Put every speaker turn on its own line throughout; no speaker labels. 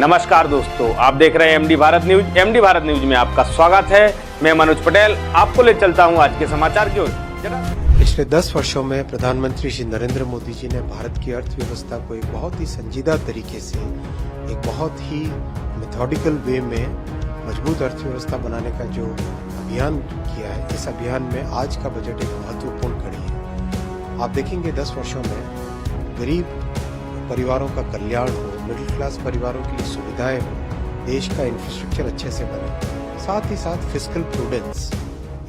नमस्कार दोस्तों, आप देख रहे हैं MD Bharat news. MD Bharat news में आपका स्वागत है। मैं मनोज पटेल आपको ले चलता हूं आज के समाचार की ओर।
पिछले 10 वर्षों में प्रधानमंत्री श्री नरेंद्र मोदी जी ने भारत की अर्थव्यवस्था को एक बहुत ही संजीदा तरीके से, एक बहुत ही मेथोडिकल वे में मजबूत अर्थव्यवस्था बनाने का जो अभियान किया है, इस अभियान में आज का बजट एक महत्वपूर्ण कड़ी है। आप देखेंगे 10 वर्षों में गरीब परिवारों का कल्याण हो, मिडिल क्लास परिवारों के लिए सुविधाएं हो, देश का इंफ्रास्ट्रक्चर अच्छे से बने, साथ ही साथ फिस्कल प्रूडेंस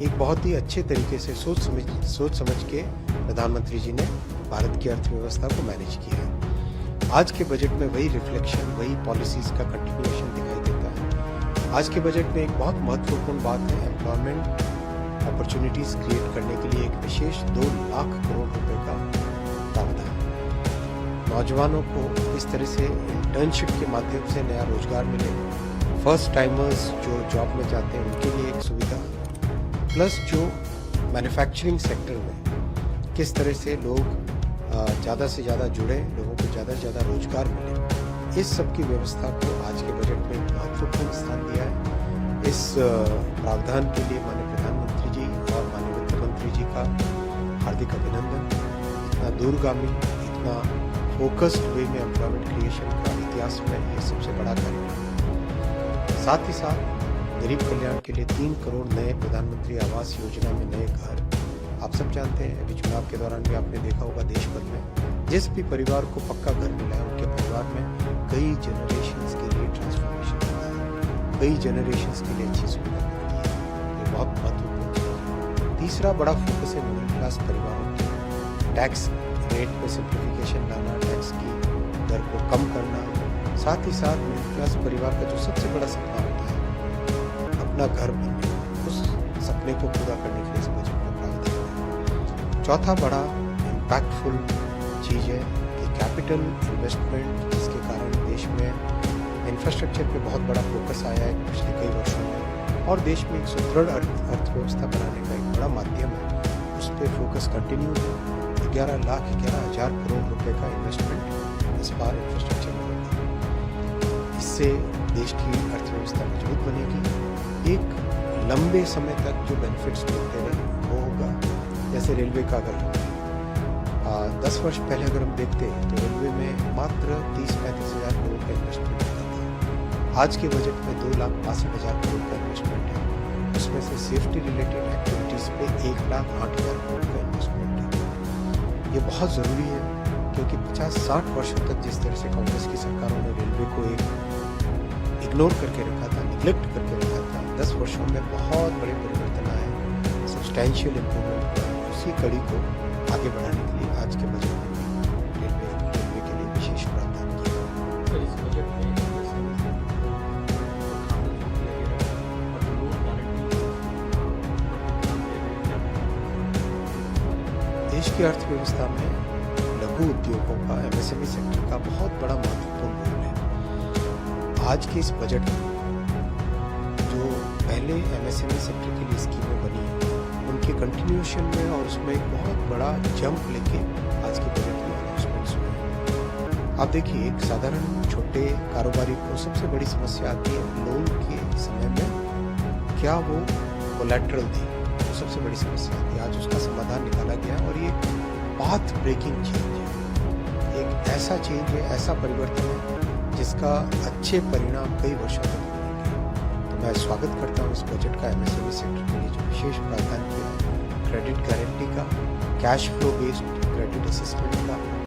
एक बहुत ही अच्छे तरीके से सोच समझ के प्रधानमंत्री जी ने भारत की अर्थव्यवस्था को मैनेज किया है। आज के बजट में वही रिफ्लेक्शन, वही पॉलिसीज का कंटिन्यूएशन दिखाई देता है। आज के बजट में एक बहुत महत्वपूर्ण बात है एम्प्लॉयमेंट अपॉर्चुनिटीज क्रिएट करने के लिए एक विशेष 2 लाख करोड़ रुपए का प्रावधान। नौजवानों को इस तरह से इंटर्नशिप के माध्यम से नया रोजगार मिले, फर्स्ट टाइमर्स जो जॉब में जाते हैं उनके लिए एक सुविधा, प्लस जो मैन्युफैक्चरिंग सेक्टर में किस तरह से लोग ज़्यादा से ज़्यादा जुड़े, लोगों को ज़्यादा से ज़्यादा रोजगार मिले, इस सब की व्यवस्था को आज के बजट में एक महत्वपूर्ण स्थान दिया है। इस प्रावधान के लिए माननीय प्रधानमंत्री जी और माननीय वित्त मंत्री जी का हार्दिक अभिनंदन। इतना दूरगामी, इतना फोकस्ड वे में एम्प्लॉयमेंट क्रिएशन का इतिहास में ये सबसे बड़ा कार्यक्रम। साथ ही साथ गरीब कल्याण के लिए 3 करोड़ नए प्रधानमंत्री आवास योजना में नए घर। आप सब जानते हैं, अभी चुनाव के दौरान भी आपने देखा होगा देश भर में जिस भी परिवार को पक्का घर मिला है, उनके परिवार में कई जनरेशंस के लिए ट्रांसफॉर्मेशन हुआ है, कई जनरेशंस के लिए अच्छी सुविधा मिलती है। ये बहुत महत्वपूर्ण है। तीसरा बड़ा फोकस है मिडिल क्लास परिवारों की टैक्स रेट में सिंप्लीफिकेशन लाना, टैक्स की दर को कम करना। साथ ही साथ मिडिल क्लास परिवार का जो सबसे बड़ा सपना होता है अपना घर बनने, उस सपने को पूरा करने के लिए इस बजट में प्रावधान है। चौथा बड़ा इम्पैक्टफुल चीज़ है कि कैपिटल इन्वेस्टमेंट, जिसके कारण देश में इंफ्रास्ट्रक्चर पे बहुत बड़ा फोकस आया है पिछले कई वर्षों में, और देश में एक सुदृढ़ अर्थव्यवस्था बनाने का एक बड़ा माध्यम है, उस पर फोकस कंटिन्यू है। 11,11,000 करोड़ रुपए का इन्वेस्टमेंट इस बार इंफ्रास्ट्रक्चर में होगा। इससे देश की अर्थव्यवस्था मजबूत बनेगी। एक लंबे समय तक जो बेनिफिट्स मिलते रहे वो होगा। जैसे रेलवे का अगर 10 वर्ष पहले अगर हम देखते तो रेलवे में मात्र 30-35 हज़ार करोड़ का इन्वेस्टमेंट होता था। आज के बजट में 2,62,000 करोड़ का इन्वेस्टमेंट है। उसमें से सेफ्टी रिलेटेड एक्टिविटीज़ पे 1,08,000 करोड़ का इन्वेस्टमेंट है। ये बहुत ज़रूरी है क्योंकि 50-60 वर्षों तक जिस तरह से कांग्रेस की सरकारों ने रेलवे को एक इग्नोर करके रखा था, निग्लेक्ट करके रखा था, 10 वर्षों में बहुत बड़े परिवर्तन आए, सब्सटैंशियल इम्प्रूवमेंट हुआ। उसी कड़ी को आगे बढ़ाने के लिए आज के बजट में रेलवे के लिए विशेष प्रावधान किया।
इस बजट में
देश की अर्थव्यवस्था में लघु उद्योगों का, एमएसएमई सेक्टर का बहुत बड़ा महत्वपूर्ण रोल है। आज के इस बजट में जो पहले एमएसएमई सेक्टर के लिए स्कीमें बनी हैं, उनके कंटिन्यूएशन में और उसमें एक बहुत बड़ा जंप लेके आज के बजट में अनाउंसमेंट्स हुए। आप देखिए, एक साधारण छोटे कारोबारी को सबसे बड़ी समस्या आती है लोन के समय में क्या वो कोलैटरल दे, तो सबसे बड़ी समस्या आती है। आज उसका समाधान निकाला गया और ये पाथ ब्रेकिंग चेंज है, एक ऐसा चेंज है, ऐसा परिवर्तन है जिसका अच्छे परिणाम कई वर्षों तक मिलेंगे। तो मैं स्वागत करता हूँ इस बजट का एमएसएमई सेक्टर के लिए जो विशेष प्रावधान किया है, क्रेडिट गारंटी का, cash flow based credit assistant का,